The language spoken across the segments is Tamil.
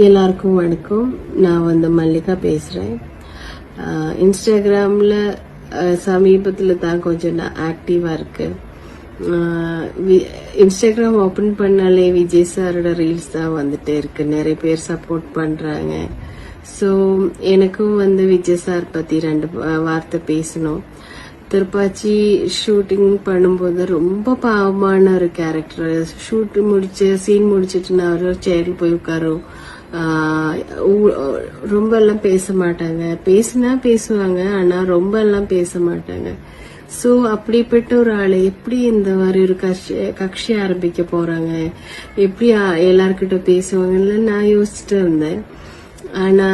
எல்லாருக்கும் வணக்கம். நான் மல்லிகா பேசுறேன். இன்ஸ்டாகிராம்ல சமீபத்தில் தான் கொஞ்சம் ஆக்டிவா இருக்கு. இன்ஸ்டாகிராம் ஓபன் பண்ணாலே விஜய் சாரோட ரீல்ஸ் தான் வந்துட்டே இருக்கு. நிறைய பேர் சப்போர்ட் பண்றாங்க. ஸோ எனக்கும் விஜய் சார் பத்தி 2 வார்த்தை பேசணும். திருப்பாச்சி ஷூட்டிங் பண்ணும்போது ரொம்ப பாவமான ஒரு கேரக்டர். சீன் முடிச்சிட்டு நான் ஒரு சேர்ல போய் உட்காரும். ரொம்ப எல்லாம் பேச மாட்டாங்க. பேசினா பேசுவாங்க, ஆனா ரொம்ப எல்லாம் பேச மாட்டாங்க. சோ அப்படிப்பட்ட ஒரு ஆளை எப்படி இந்த மாதிரி ஒரு கட்சி ஆரம்பிக்க போறாங்க, எப்படி எல்லார்கிட்ட பேசுவாங்கன்னு நான் யோசிச்சுட்டு இருந்தேன். ஆனா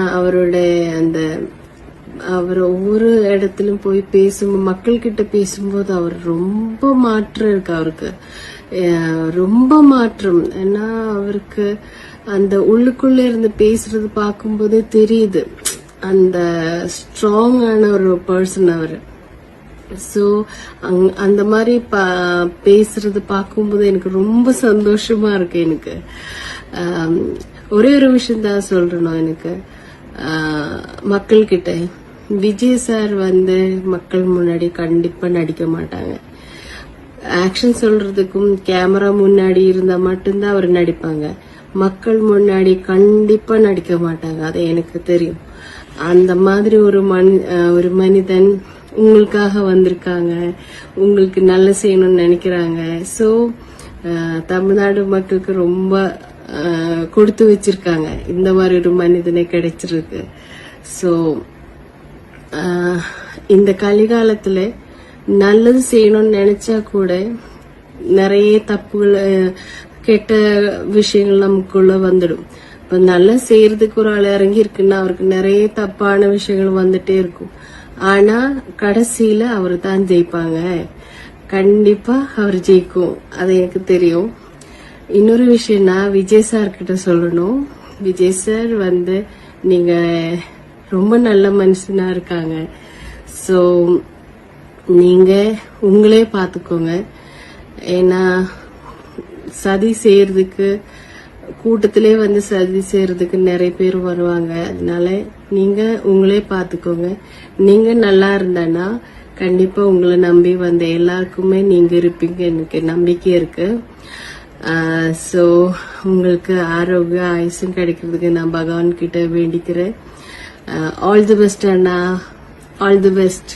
அவர் ஒவ்வொரு இடத்திலும் போய் மக்கள் கிட்ட பேசும்போது அவர் ரொம்ப மாற்றம் இருக்கு. அவருக்கு ரொம்ப மாற்றம். ஏன்னா அவருக்கு அந்த உள்ளுக்குள்ள இருந்து பேசுறது பார்க்கும்போது தெரியுது, அந்த ஸ்ட்ராங்கான ஒரு பர்சன் அவரு. சோ அந்த மாதிரி பேசுறது பார்க்கும்போது எனக்கு ரொம்ப சந்தோஷமா இருக்கு. எனக்கு ஒரே ஒரு விஷயம் தான் சொல்றணும். எனக்கு மக்கள் கிட்ட விஜய் சார் மக்கள் முன்னாடி கண்டிப்பா நடிக்க மாட்டாங்க. ஆக்ஷன் சொல்றதுக்கும் கேமரா முன்னாடி இருந்தா மட்டும்தான் அவர் நடிப்பாங்க. மக்கள் முன்னாடி கண்டிப்பா நடிக்க மாட்டாங்க. அது எனக்கு தெரியும். அந்த மாதிரி ஒரு மனிதன் உங்களுக்காக வந்திருக்காங்க, உங்களுக்கு நல்ல செய்யணும்னு நினைக்கிறாங்க. சோ தமிழ்நாடு மக்களுக்கு ரொம்ப கொடுத்து வச்சிருக்காங்க இந்த மாதிரி ஒரு மனிதனை கிடைச்சிருக்கு. சோ இந்த கலிகாலத்துல நல்லது செய்யணும்னு நினைச்சா கூட நிறைய தப்புகள், கெட்ட விஷயங்கள் நமக்குள்ள வந்துடும். இப்ப நல்லா செய்யறதுக்கு ஒரு ஆள் இறங்கி இருக்குன்னா அவருக்கு நிறைய தப்பான விஷயங்கள் வந்துட்டே இருக்கும். ஆனா கடைசியில அவரு தான் ஜெயிப்பாங்க. கண்டிப்பா அவர் ஜெயிக்கும், அது எனக்கு தெரியும். இன்னொரு விஷயம் நான் விஜய் சார் கிட்ட சொல்லணும். விஜய் சார் நீங்க ரொம்ப நல்ல மனுஷனா இருக்காங்க. சோ நீங்க உங்களே பாத்துக்கோங்க. ஏன்னா சதி செய்யறதுக்கு, கூட்டத்திலே சதி செய்யறதுக்கு நிறைய பேர் வருவாங்க. அதனால நீங்க உங்களே பாத்துக்கோங்க. நீங்க நல்லா இருந்தானா கண்டிப்பா உங்களை நம்பி எல்லாருக்குமே நீங்க இருப்பீங்க, எனக்கு நம்பிக்கை இருக்கு. சோ உங்களுக்கு ஆரோக்கிய ஆயுசும் கிடைக்கிறதுக்கு நான் பகவான் கிட்ட வேண்டிக்கிறேன். All the best Anna, all the best.